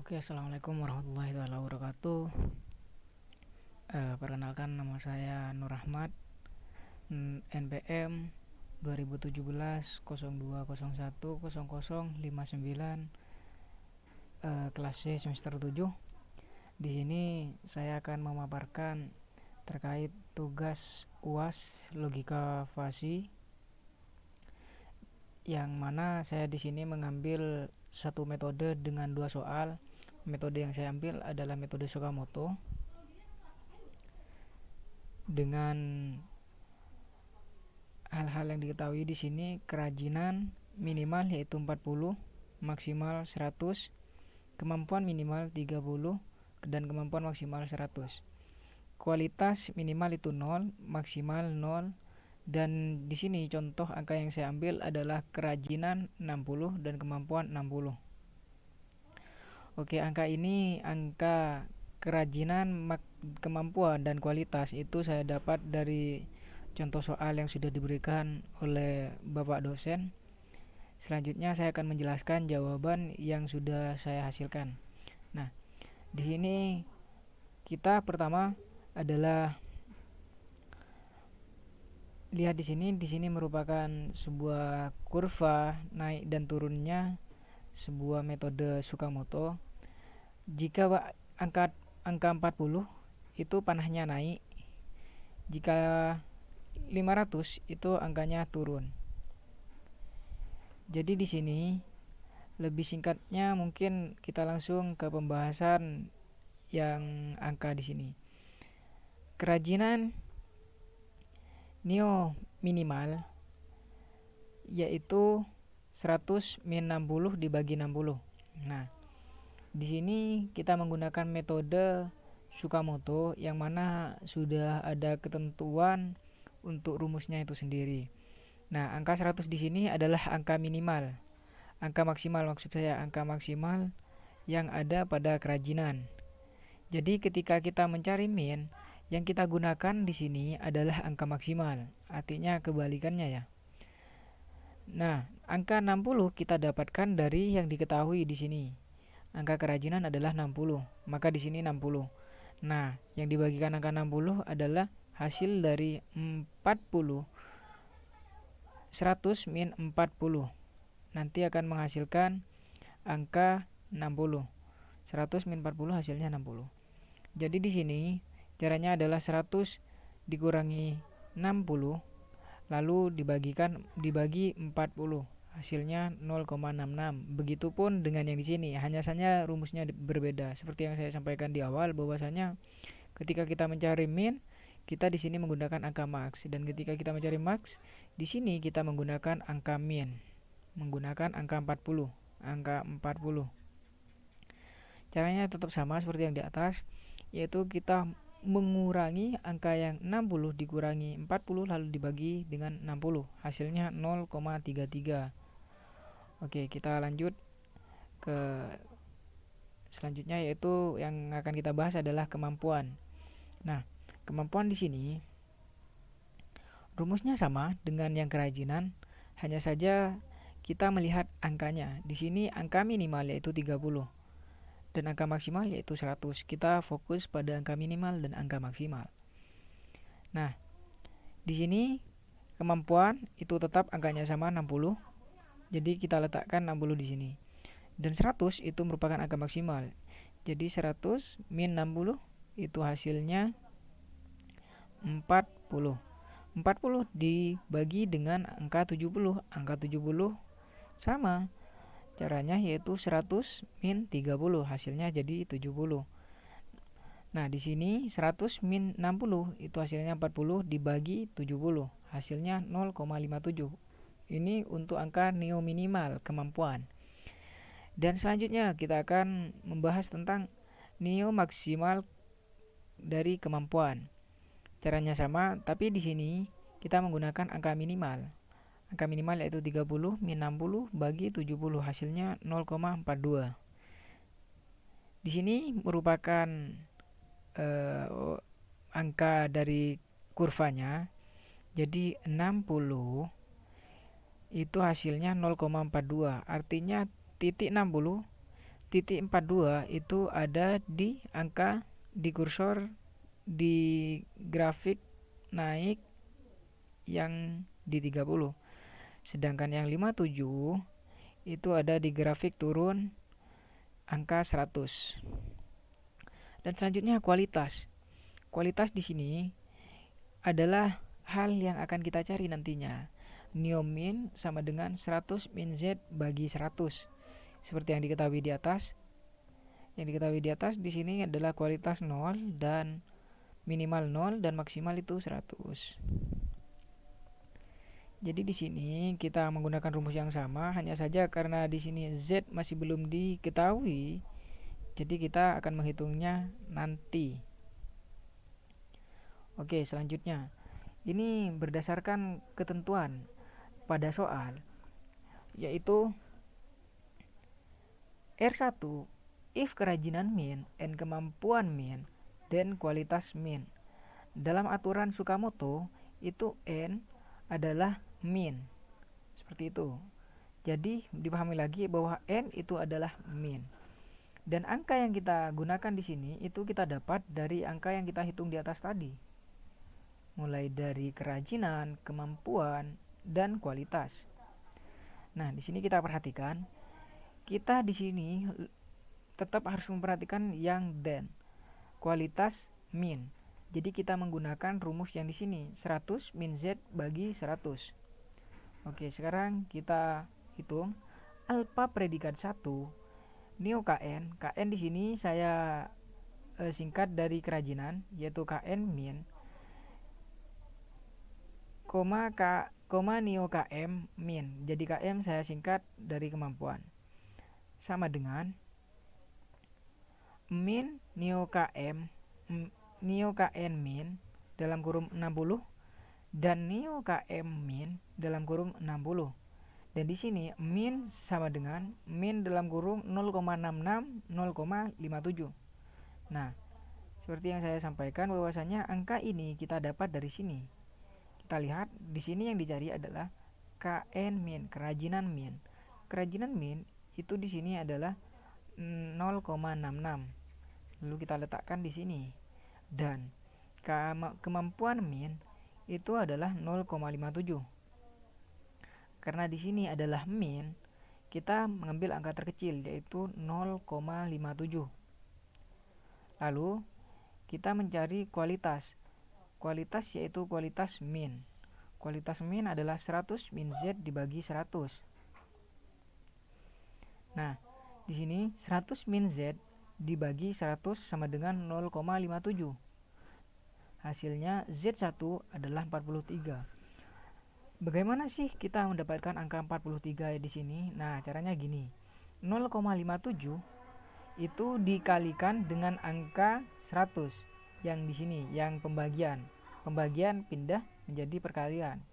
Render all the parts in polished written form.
Oke, assalamualaikum warahmatullahi wabarakatuh. Perkenalkan, nama saya Nur Ahmad, NPM 2017 0201 0059, kelas C semester 7. Di sini saya akan memaparkan terkait tugas UAS logika fasi, yang mana saya di sini mengambil satu metode dengan dua soal. Metode yang saya ambil adalah metode Sakamoto dengan hal-hal yang diketahui di sini. Kerajinan minimal yaitu 40, maksimal 100, kemampuan minimal 30, dan kemampuan maksimal 100. Kualitas minimal itu 0, maksimal 0, dan di sini contoh angka yang saya ambil adalah kerajinan 60 dan kemampuan 60. Oke, angka kerajinan, kemampuan, dan kualitas itu saya dapat dari contoh soal yang sudah diberikan oleh Bapak dosen. Selanjutnya saya akan menjelaskan jawaban yang sudah saya hasilkan. Nah, di sini kita pertama adalah lihat di sini merupakan sebuah kurva naik dan turunnya sebuah metode Sakamoto. Jika angka 40 itu panahnya naik, jika 500 itu angkanya turun. Jadi di sini lebih singkatnya mungkin kita langsung ke pembahasan yang angka di sini. Kerajinan neo minimal yaitu 100 min 60 dibagi 60. Nah, di sini kita menggunakan metode Sakamoto yang mana sudah ada ketentuan untuk rumusnya itu sendiri. Nah, angka 100 di sini adalah angka minimal. Angka maksimal, maksud saya angka maksimal yang ada pada kerajinan. Jadi ketika kita mencari min, yang kita gunakan di sini adalah angka maksimal. Artinya kebalikannya ya. Nah, angka 60 kita dapatkan dari yang diketahui di sini. Angka kerajinan adalah 60, maka di sini 60. Nah, yang dibagikan angka 60 adalah hasil dari 40. 100 min 40 nanti akan menghasilkan angka 60. 100 min 40 hasilnya 60. Jadi di sini caranya adalah 100 dikurangi 60 lalu dibagi 40, hasilnya 0,66. Begitupun dengan yang di sini, hanya saja rumusnya berbeda. Seperti yang saya sampaikan di awal, bahwasanya ketika kita mencari min, kita di sini menggunakan angka max, dan ketika kita mencari max, di sini kita menggunakan angka min, menggunakan angka 40. Caranya tetap sama seperti yang di atas, yaitu kita mengurangi angka yang 60 dikurangi 40 lalu dibagi dengan 60, hasilnya 0,33. Oke, kita lanjut ke selanjutnya, yaitu yang akan kita bahas adalah kemampuan. Nah, kemampuan di sini rumusnya sama dengan yang kerajinan, hanya saja kita melihat angkanya. Di sini angka minimal yaitu 30 dan angka maksimal yaitu 100. Kita fokus pada angka minimal dan angka maksimal. Nah, di sini kemampuan itu tetap angkanya sama 60. Jadi kita letakkan 60 di sini. Dan 100 itu merupakan angka maksimal. Jadi 100 min 60 itu hasilnya 40. 40 dibagi dengan angka 70. Angka 70 sama. Caranya yaitu 100 min 30, hasilnya jadi 70. Nah, di sini 100 min 60 itu hasilnya 40 dibagi 70, hasilnya 0,57. Ini untuk angka neo minimal kemampuan. Dan selanjutnya kita akan membahas tentang neo maksimal dari kemampuan. Caranya sama, tapi di sini kita menggunakan angka minimal. Angka minimal yaitu 30 min 60 bagi 70, hasilnya 0,42. Di sini merupakan angka dari kurvanya. Jadi 60 itu hasilnya 0,42. Artinya titik 60 titik 42 itu ada di angka di kursor di grafik naik yang di 30. Sedangkan yang 57 itu ada di grafik turun angka 100. Dan selanjutnya kualitas. Kualitas di sini adalah hal yang akan kita cari nantinya. Neo min sama dengan 100 min Z bagi 100. Seperti yang diketahui di atas. Yang diketahui di atas di sini adalah kualitas 0 dan minimal 0 dan maksimal itu 100. Jadi di sini kita menggunakan rumus yang sama, hanya saja karena di sini Z masih belum diketahui, jadi kita akan menghitungnya nanti. Oke, selanjutnya. Ini berdasarkan ketentuan pada soal, yaitu R1 if kerajinan min, N kemampuan min, dan kualitas min. Dalam aturan Tsukamoto itu N adalah min. Seperti itu. Jadi dipahami lagi bahwa N itu adalah min. Dan angka yang kita gunakan di sini itu kita dapat dari angka yang kita hitung di atas tadi. Mulai dari kerajinan, kemampuan, dan kualitas. Nah, di sini kita perhatikan, kita di sini tetap harus memperhatikan yang dan kualitas min. Jadi kita menggunakan rumus yang di sini 100 min Z bagi 100. Oke, sekarang kita hitung alfa predikat 1 neo KN. KN di sini saya singkat dari kerajinan, yaitu KN min koma neo KM min. Jadi KM saya singkat dari kemampuan. Sama dengan min neo KN min dalam kurung 60 dan neo KM min dalam kurung 60. Dan di sini min sama dengan min dalam kurung 0,66 0,57. Nah, seperti yang saya sampaikan bahwasanya angka ini kita dapat dari sini. Kita lihat di sini yang dicari adalah KN min, kerajinan min. Kerajinan min itu di sini adalah 0,66. Lalu kita letakkan di sini. Dan kemampuan min itu adalah 0,57. Karena di sini adalah min, kita mengambil angka terkecil yaitu 0,57. Lalu kita mencari kualitas. Kualitas yaitu kualitas min. Kualitas min adalah 100 min Z dibagi 100. Nah, di sini 100 min Z dibagi 100 sama dengan 0,57. Hasilnya Z1 adalah 43. Bagaimana sih kita mendapatkan angka 43 di sini? Nah, caranya gini. 0,57 itu dikalikan dengan angka 100 yang di sini, yang pembagian. Pembagian pindah menjadi perkalian.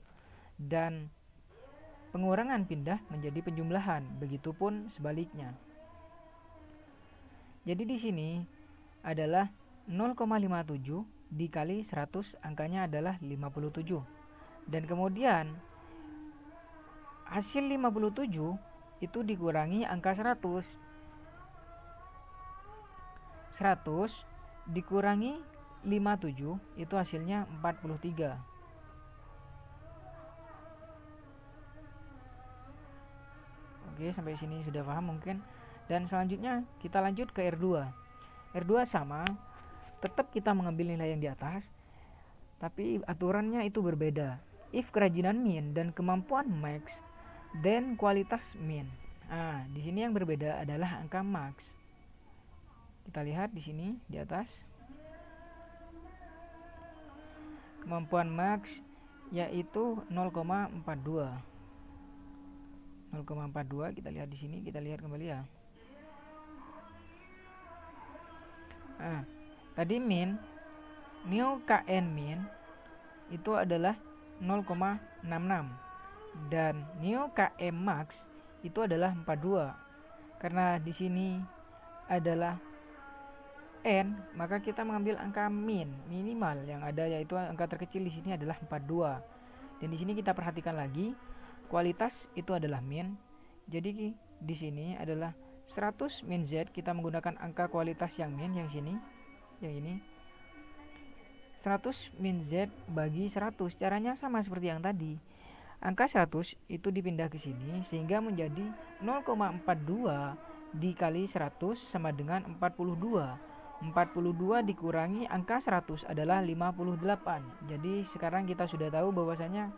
Dan pengurangan pindah menjadi penjumlahan, begitupun sebaliknya. Jadi di sini adalah 0,57 dikali 100, angkanya adalah 57. Dan kemudian hasil 57 itu dikurangi angka 100. 100 dikurangi 57 itu hasilnya 43. Oke, sampai sini sudah paham mungkin. Dan selanjutnya kita lanjut ke R2. R2 sama, tetap kita mengambil nilai yang di atas, tapi aturannya itu berbeda. If kerajinan min dan kemampuan max, then kualitas min. Nah, di sini yang berbeda adalah angka max. Kita lihat di sini di atas. Kemampuan max yaitu 0,42. 0,42 kita lihat di sini, kita lihat kembali ya. Nah, tadi min neo KN min itu adalah 0,66 dan neo KM max itu adalah 42. Karena di sini adalah N, maka kita mengambil angka min, minimal yang ada, yaitu angka terkecil di sini adalah 42. Dan di sini kita perhatikan lagi, kualitas itu adalah min. Jadi di sini adalah 100 min Z kita menggunakan angka kualitas yang min yang sini, yang ini. 100 min Z bagi 100, caranya sama seperti yang tadi. Angka 100 itu dipindah ke sini sehingga menjadi 0,42 dikali 100 sama dengan 42. 42 dikurangi angka 100 adalah 58. Jadi sekarang kita sudah tahu bahwasanya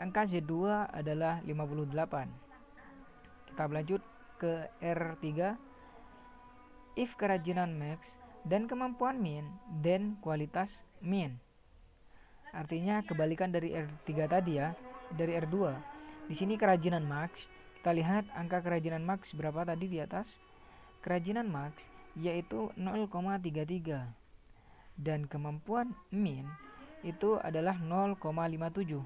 angka Z2 adalah 58. Kita lanjut ke R3. If kerajinan max dan kemampuan min, then kualitas min. Artinya kebalikan dari R3 tadi ya, dari R2. Di sini kerajinan max, kita lihat angka kerajinan max berapa tadi di atas. Kerajinan max yaitu 0,33 dan kemampuan min itu adalah 0,57.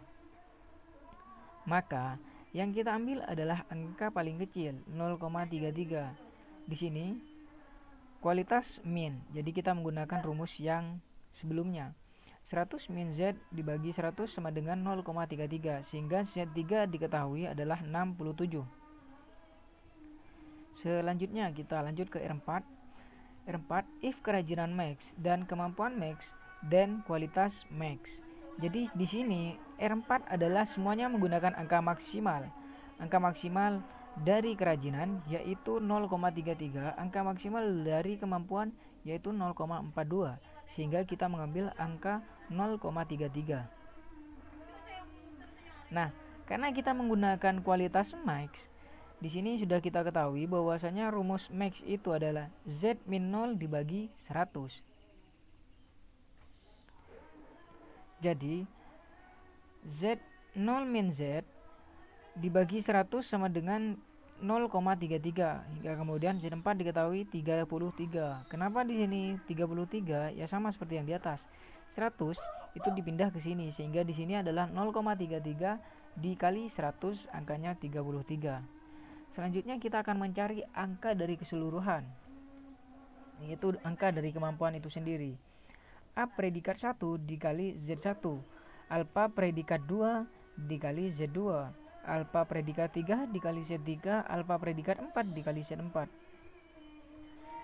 Maka yang kita ambil adalah angka paling kecil 0,33. Di sini kualitas min. Jadi kita menggunakan rumus yang sebelumnya. 100 min Z dibagi 100 sama dengan 0,33 sehingga Z3 diketahui adalah 67. Selanjutnya kita lanjut ke R4. R4, if kerajinan max dan kemampuan max, then kualitas max. Jadi di sini R4 adalah semuanya menggunakan angka maksimal. Angka maksimal dari kerajinan yaitu 0,33, angka maksimal dari kemampuan yaitu 0,42, sehingga kita mengambil angka 0,33. Nah, karena kita menggunakan kualitas max, di sini sudah kita ketahui bahwasanya rumus max itu adalah Z min 0 dibagi 100. Jadi Z 0 min Z dibagi 100 sama dengan 0,33 hingga kemudian Z4 diketahui 33. Kenapa di sini 33? Ya sama seperti yang di atas. 100 itu dipindah ke sini sehingga di sini adalah 0,33 dikali 100 angkanya 33. Selanjutnya kita akan mencari angka dari keseluruhan, yaitu angka dari kemampuan itu sendiri. A predikat 1 dikali Z1, alfa predikat 2 dikali Z2, alfa predikat 3 dikali Z3, alfa predikat 4 dikali Z4.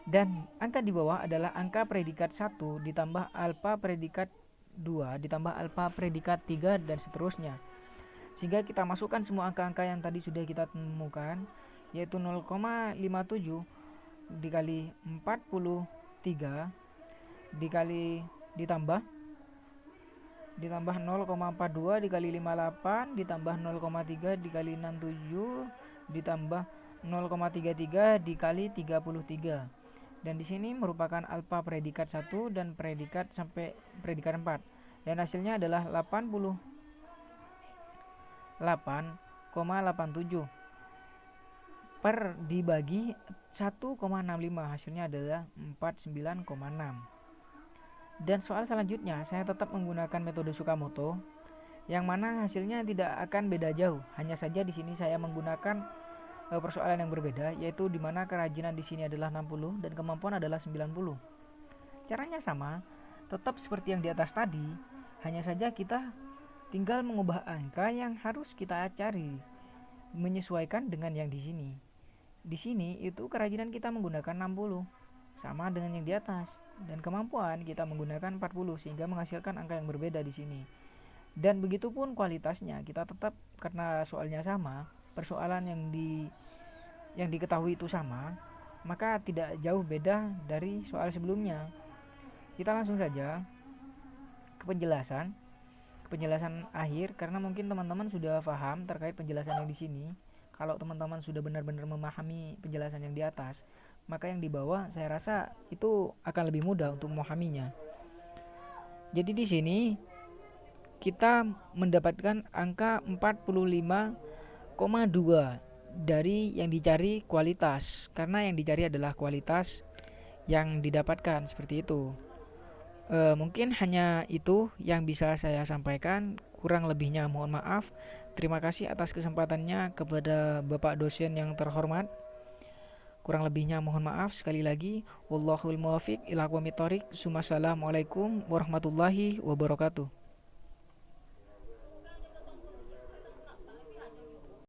Dan angka di bawah adalah angka predikat 1 ditambah alfa predikat 2 ditambah alfa predikat 3 dan seterusnya. Sehingga kita masukkan semua angka-angka yang tadi sudah kita temukan, yaitu 0,57 dikali 43 dikali ditambah 0,42 dikali 58 ditambah 0,3 dikali 67 ditambah 0,33 dikali 33. Dan di sini merupakan alfa predikat 1 dan predikat sampai predikat 4. Dan hasilnya adalah 88,87 per dibagi 1,65, hasilnya adalah 49,6. Dan soal selanjutnya saya tetap menggunakan metode Tsukamoto, yang mana hasilnya tidak akan beda jauh. Hanya saja di sini saya menggunakan persoalan yang berbeda, yaitu di mana kerajinan di sini adalah 60 dan kemampuan adalah 90. Caranya sama, tetap seperti yang di atas tadi, hanya saja kita tinggal mengubah angka yang harus kita cari menyesuaikan dengan yang di sini. Di sini itu kerajinan kita menggunakan 60 sama dengan yang di atas, dan kemampuan kita menggunakan 40 sehingga menghasilkan angka yang berbeda di sini. Dan begitupun kualitasnya kita tetap, karena soalnya sama, persoalan yang diketahui itu sama, maka tidak jauh beda dari soal sebelumnya. Kita langsung saja ke penjelasan akhir, karena mungkin teman-teman sudah paham terkait penjelasan yang di sini. Kalau teman-teman sudah benar-benar memahami penjelasan yang di atas, maka yang di bawah saya rasa itu akan lebih mudah untuk memahaminya. Jadi di sini kita mendapatkan angka 45,2 dari yang dicari kualitas, karena yang dicari adalah kualitas yang didapatkan, seperti itu. Mungkin hanya itu yang bisa saya sampaikan, kurang lebihnya mohon maaf. Terima kasih atas kesempatannya kepada Bapak dosen yang terhormat. Kurang lebihnya mohon maaf sekali lagi. Wallahul muwaffiq ila aqwamit thoriq. Assalamualaikum warahmatullahi wabarakatuh.